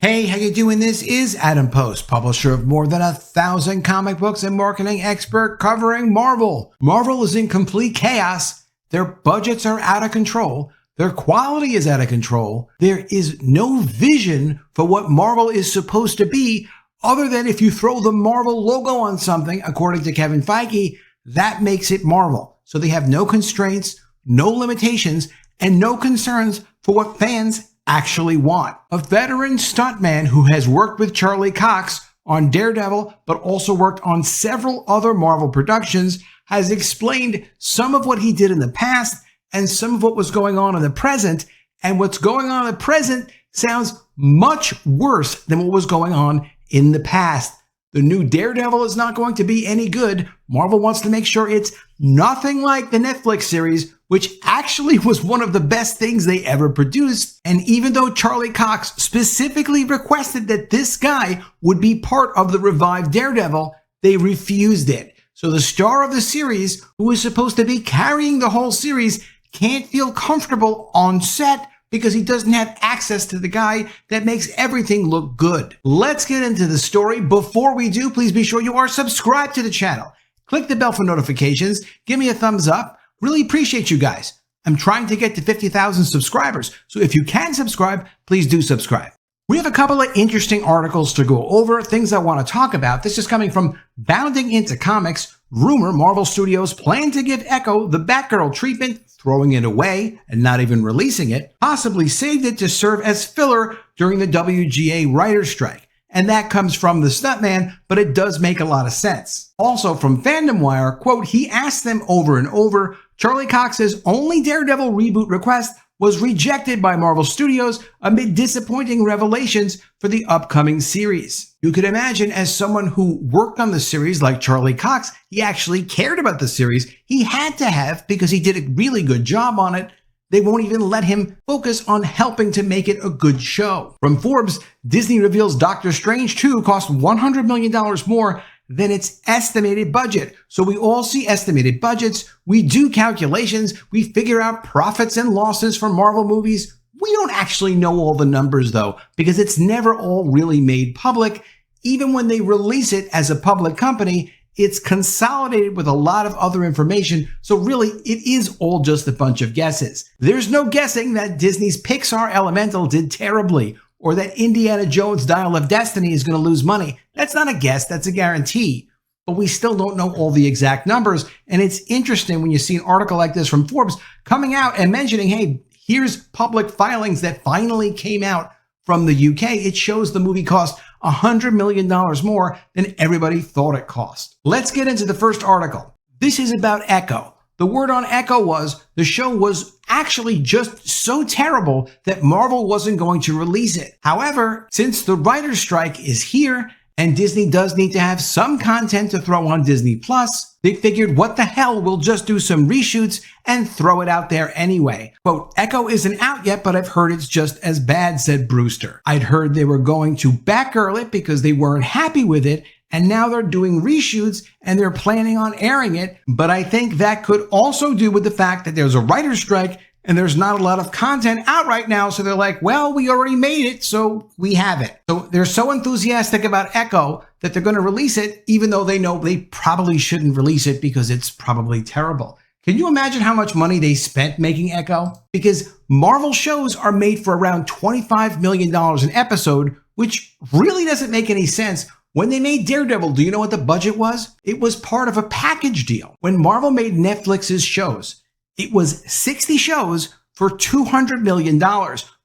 Hey, how you doing? This is Adam Post, publisher of more than 1,000 comic books and marketing expert covering Marvel. Marvel is in complete chaos. Their budgets are out of control. Their quality is out of control. There is no vision for what Marvel is supposed to be, other than if you throw the Marvel logo on something, according to Kevin Feige, that makes it Marvel. So they have no constraints, no limitations, and no concerns for what fans actually want. A veteran stuntman who has worked with Charlie Cox on Daredevil, but also worked on several other Marvel productions, has explained some of what he did in the past and some of what was going on in the present. And what's going on in the present sounds much worse than what was going on in the past. The new Daredevil is not going to be any good. Marvel wants to make sure it's nothing like the Netflix series, which actually was one of the best things they ever produced. And even though Charlie Cox specifically requested that this guy would be part of the revived Daredevil, they refused it. So the star of the series, who is supposed to be carrying the whole series, can't feel comfortable on set because he doesn't have access to the guy that makes everything look good. Let's get into the story. Before we do, please be sure you are subscribed to the channel. Click the bell for notifications. Give me a thumbs up. Really appreciate you guys. I'm trying to get to 50,000 subscribers, so if you can subscribe, please do subscribe. We have a couple of interesting articles to go over, things I want to talk about. This is coming from Bounding Into Comics. Rumor Marvel Studios plan to give Echo the Batgirl treatment, throwing it away and not even releasing it, possibly saved it to serve as filler during the WGA writer's strike. And that comes from the stuntman, but it does make a lot of sense. Also from Fandom Wire, quote, he asked them over and over. Charlie Cox's only Daredevil reboot request was rejected by Marvel Studios amid disappointing revelations for the upcoming series. You could imagine, as someone who worked on the series like Charlie Cox, he actually cared about the series. He had to have, because he did a really good job on it. They won't even let him focus on helping to make it a good show. From Forbes, Disney reveals Doctor Strange 2 cost $100 million more than its estimated budget. So we all see estimated budgets. We do calculations. We figure out profits and losses for Marvel movies. We don't actually know all the numbers though, because it's never all really made public. Even when they release it as a public company, it's consolidated with a lot of other information. So really, it is all just a bunch of guesses. There's no guessing that Disney's Pixar Elemental did terribly, or that Indiana Jones' Dial of Destiny is going to lose money. That's not a guess, that's a guarantee. But we still don't know all the exact numbers. And it's interesting when you see an article like this from Forbes coming out and mentioning, hey, here's public filings that finally came out from the UK. It shows the movie cost $100 million more than everybody thought it cost. Let's get into the first article. This is about Echo. The word on Echo was the show was actually just so terrible that Marvel wasn't going to release it. However, since the writer's strike is here and Disney does need to have some content to throw on Disney Plus, they figured, what the hell, we'll just do some reshoots and throw it out there anyway. Quote, Echo isn't out yet, but I've heard it's just as bad, said Brewster. I'd heard they were going to Batgirl it because they weren't happy with it, and now they're doing reshoots and they're planning on airing it. But I think that could also do with the fact that there's a writer's strike and there's not a lot of content out right now. So they're like, well, we already made it, so we have it. So they're so enthusiastic about Echo that they're going to release it, even though they know they probably shouldn't release it because it's probably terrible. Can you imagine how much money they spent making Echo? Because Marvel shows are made for around $25 million an episode, which really doesn't make any sense. When they made Daredevil, do you know what the budget was? It was part of a package deal. When Marvel made Netflix's shows, it was 60 shows for $200 million,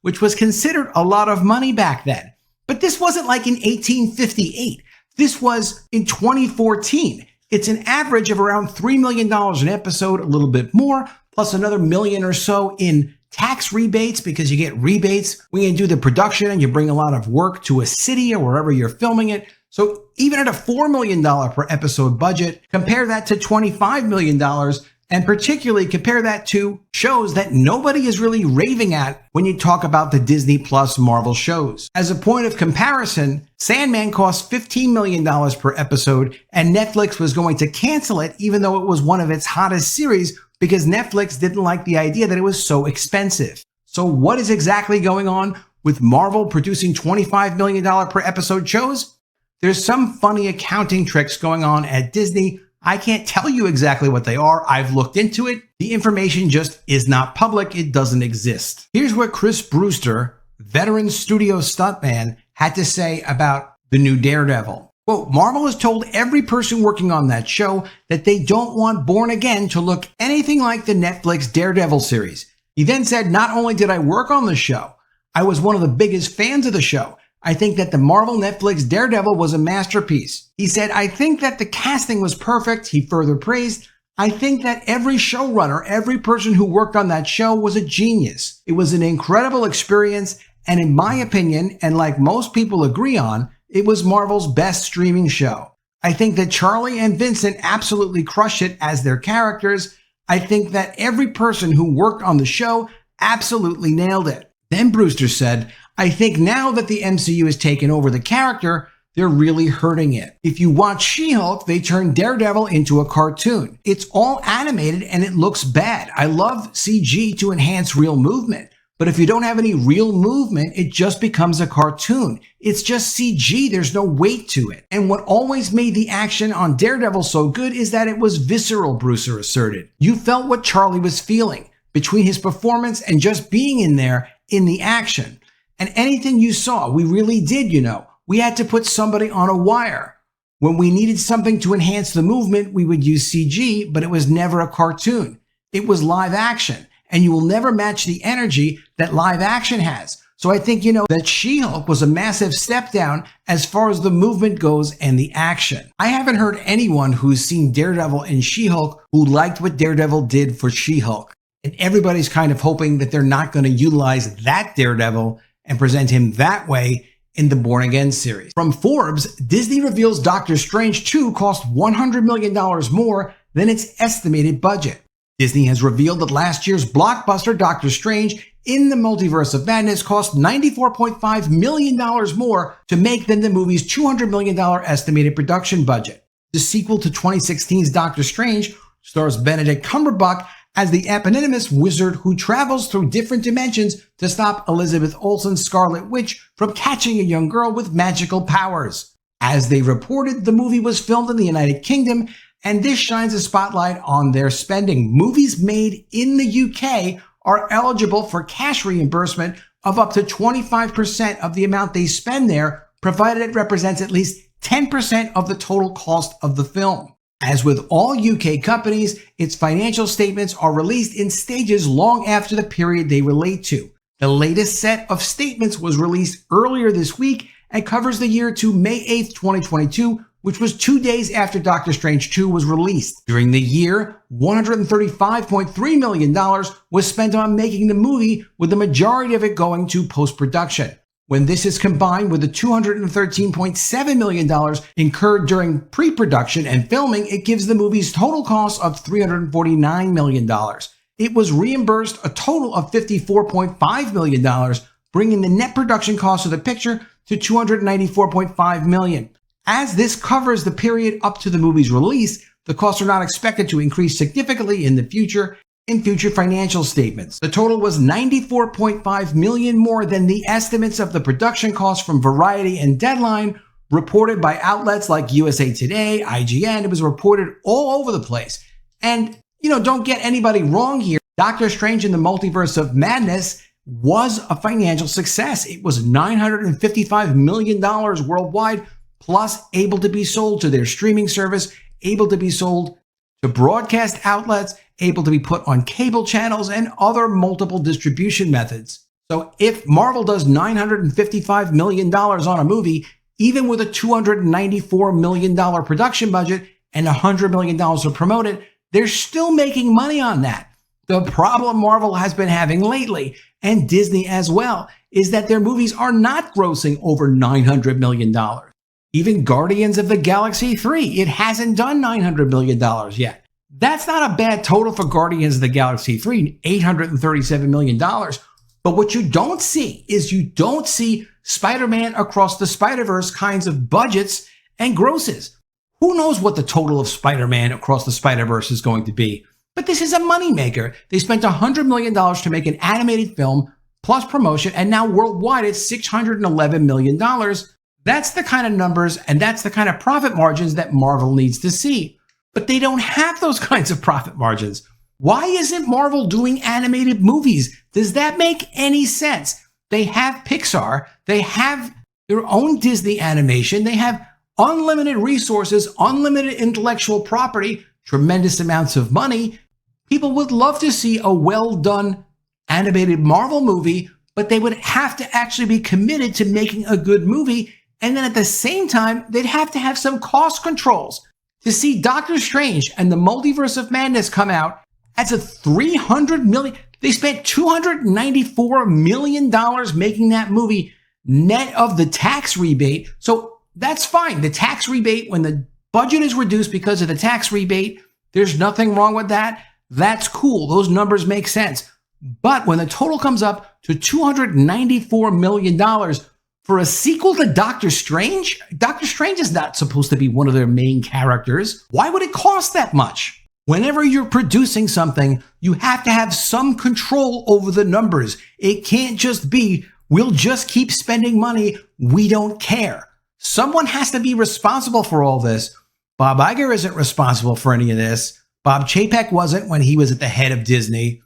which was considered a lot of money back then. But this wasn't like in 1858. This was in 2014. It's an average of around $3 million an episode, a little bit more, plus another million or so in tax rebates, because you get rebates when you do the production and you bring a lot of work to a city or wherever you're filming it. So even at a $4 million per episode budget, compare that to $25 million, and particularly compare that to shows that nobody is really raving at when you talk about the Disney Plus Marvel shows. As a point of comparison, Sandman cost $15 million per episode, and Netflix was going to cancel it even though it was one of its hottest series because Netflix didn't like the idea that it was so expensive. So what is exactly going on? with Marvel producing $25 million per episode shows? There's some funny accounting tricks going on at Disney. I can't tell you exactly what they are. I've looked into it. The information just is not public. It doesn't exist. Here's what Chris Brewster, veteran studio stuntman, had to say about the new Daredevil. Quote, Marvel has told every person working on that show that they don't want Born Again to look anything like the Netflix Daredevil series. He then said, not only did I work on the show, I was one of the biggest fans of the show. I think that the Marvel Netflix Daredevil was a masterpiece. He said, I think that the casting was perfect. He further praised, I think that every showrunner, every person who worked on that show was a genius. It was an incredible experience. And in my opinion, and like most people agree on, it was Marvel's best streaming show. I think that Charlie and Vincent absolutely crushed it as their characters. I think that every person who worked on the show absolutely nailed it. Then Brewster said, I think now that the MCU has taken over the character, they're really hurting it. If you watch She-Hulk, they turned Daredevil into a cartoon. It's all animated and it looks bad. I love CG to enhance real movement. But if you don't have any real movement, it just becomes a cartoon. It's just CG. There's no weight to it. And what always made the action on Daredevil so good is that it was visceral, Brewster asserted. You felt what Charlie was feeling between his performance and just being in there in the action. And anything you saw, we really did, We had to put somebody on a wire. When we needed something to enhance the movement, we would use CG, but it was never a cartoon. It was live action. And you will never match the energy that live action has. So I think, that She-Hulk was a massive step down as far as the movement goes and the action. I haven't heard anyone who's seen Daredevil and She-Hulk who liked what Daredevil did for She-Hulk. And everybody's kind of hoping that they're not going to utilize that Daredevil and present him that way in the Born Again series. From Forbes, Disney reveals Doctor Strange 2 cost $100 million more than its estimated budget. Disney has revealed that last year's blockbuster Doctor Strange in the Multiverse of Madness cost $94.5 million more to make than the movie's $200 million estimated production budget. The sequel to 2016's Doctor Strange stars Benedict Cumberbatch as the eponymous wizard who travels through different dimensions to stop Elizabeth Olsen's Scarlet Witch from catching a young girl with magical powers. As they reported, the movie was filmed in the United Kingdom, and this shines a spotlight on their spending. Movies made in the UK are eligible for cash reimbursement of up to 25% of the amount they spend there, provided it represents at least 10% of the total cost of the film. As with all UK companies, its financial statements are released in stages long after the period they relate to. The latest set of statements was released earlier this week and covers the year to May 8th, 2022, which was 2 days after Doctor Strange 2 was released. During the year, $135.3 million was spent on making the movie, with the majority of it going to post-production. When this is combined with the $213.7 million incurred during pre-production and filming, it gives the movie's total cost of $349 million. It was reimbursed a total of $54.5 million, bringing the net production cost of the picture to $294.5 million. As this covers the period up to the movie's release, the costs are not expected to increase significantly in the future in future financial statements. The total was $94.5 million more than the estimates of the production costs from Variety and Deadline, reported by outlets like USA Today, IGN. It was reported all over the place. And, don't get anybody wrong here. Doctor Strange in the Multiverse of Madness was a financial success. It was $955 million worldwide, plus able to be sold to their streaming service, able to be sold to broadcast outlets, able to be put on cable channels and other multiple distribution methods. So if Marvel does $955 million on a movie, even with a $294 million production budget and $100 million to promote it, they're still making money on that. The problem Marvel has been having lately, and Disney as well, is that their movies are not grossing over $900 million. Even Guardians of the Galaxy 3, it hasn't done $900 million yet. That's not a bad total for Guardians of the Galaxy 3, $837 million. But what you don't see is Spider-Man Across the Spider-Verse kinds of budgets and grosses. Who knows what the total of Spider-Man Across the Spider-Verse is going to be? But this is a moneymaker. They spent $100 million to make an animated film plus promotion, and now worldwide it's $611 million. That's the kind of numbers and that's the kind of profit margins that Marvel needs to see. But they don't have those kinds of profit margins. Why isn't Marvel doing animated movies? Does that make any sense? They have Pixar, they have their own Disney animation, they have unlimited resources, unlimited intellectual property, tremendous amounts of money. People would love to see a well-done animated Marvel movie, but they would have to actually be committed to making a good movie. And then at the same time, they'd have to have some cost controls. To see Doctor Strange and the Multiverse of Madness come out, that's a $300 million. They spent $294 million making that movie net of the tax rebate. So that's fine. The tax rebate, when the budget is reduced because of the tax rebate, there's nothing wrong with that. That's cool. Those numbers make sense. But when the total comes up to $294 million for a sequel to Doctor Strange is not supposed to be one of their main characters. Why would it cost that much? Whenever you're producing something, you have to have some control over the numbers. It can't just be, we'll just keep spending money, we don't care. Someone has to be responsible for all this. Bob Iger isn't responsible for any of this. Bob Chapek wasn't when he was at the head of Disney.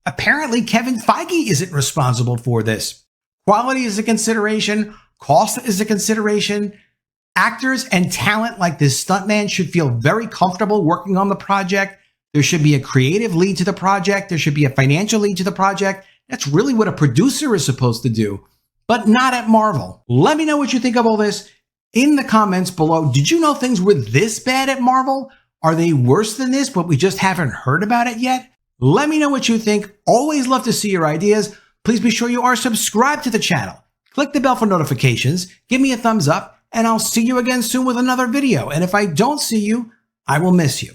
Apparently, Kevin Feige isn't responsible for this. Quality is a consideration. Cost is a consideration. Actors and talent like this stuntman should feel very comfortable working on the project. There should be a creative lead to the project. There should be a financial lead to the project. That's really what a producer is supposed to do, but not at Marvel. Let me know what you think of all this in the comments below. Did you know things were this bad at Marvel? Are they worse than this, but we just haven't heard about it yet? Let me know what you think. Always love to see your ideas. Please be sure you are subscribed to the channel. Click the bell for notifications. Give me a thumbs up, and I'll see you again soon with another video. And if I don't see you, I will miss you.